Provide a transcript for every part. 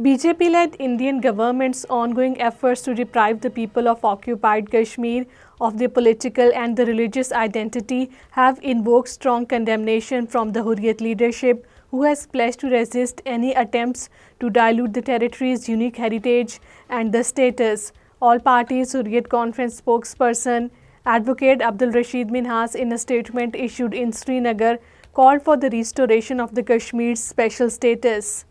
BJP-led Indian government's ongoing efforts to deprive the people of occupied Kashmir of their political and the religious identity have invoked strong condemnation from the Hurriyat leadership, who has pledged to resist any attempts to dilute the territory's unique heritage and the status. All Parties Hurriyat Conference spokesperson Advocate Abddul Rashid Minhas, in a statement issued in Srinagar, called for the restoration of the Kashmir's special status.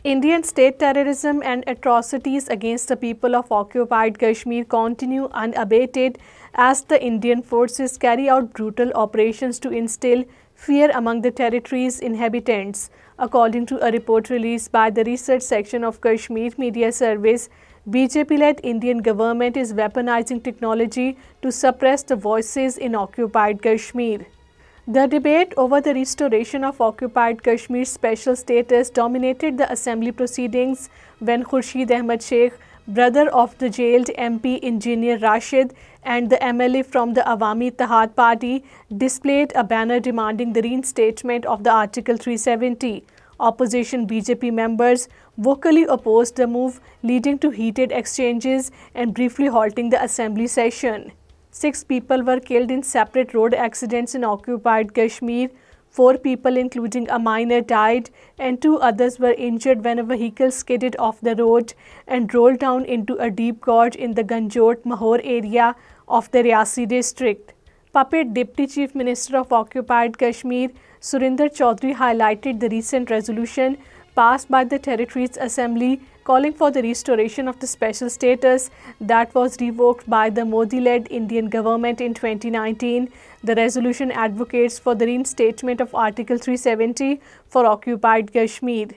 Indian state terrorism and atrocities against the people of occupied Kashmir continue unabated as the Indian forces carry out brutal operations to instill fear among the territory's inhabitants. According to a report released by the research section of Kashmir Media Service, BJP-led Indian government is weaponizing technology to suppress the voices in occupied Kashmir. The debate over the restoration of occupied Kashmir's special status dominated the assembly proceedings when Khurshid Ahmad Sheikh, brother of the jailed MP Engineer Rashid, and the MLA from the Awami Ittehad Party displayed a banner demanding the reinstatement of the Article 370. Opposition BJP members vocally opposed the move, leading to heated exchanges and briefly halting the assembly session. 6 people were killed in separate road accidents in occupied Kashmir. 4 people, including a minor, died, and 2 others were injured when a vehicle skidded off the road and rolled down into a deep gorge in the Ganjot-Mahor area of the Riyasi district. Puppet Deputy Chief Minister of Occupied Kashmir, Surinder Chaudhary, highlighted the recent resolution passed by the territory's assembly calling for the restoration of the special status that was revoked by the Modi-led Indian government in 2019. The resolution advocates for the reinstatement of Article 370 for occupied Kashmir.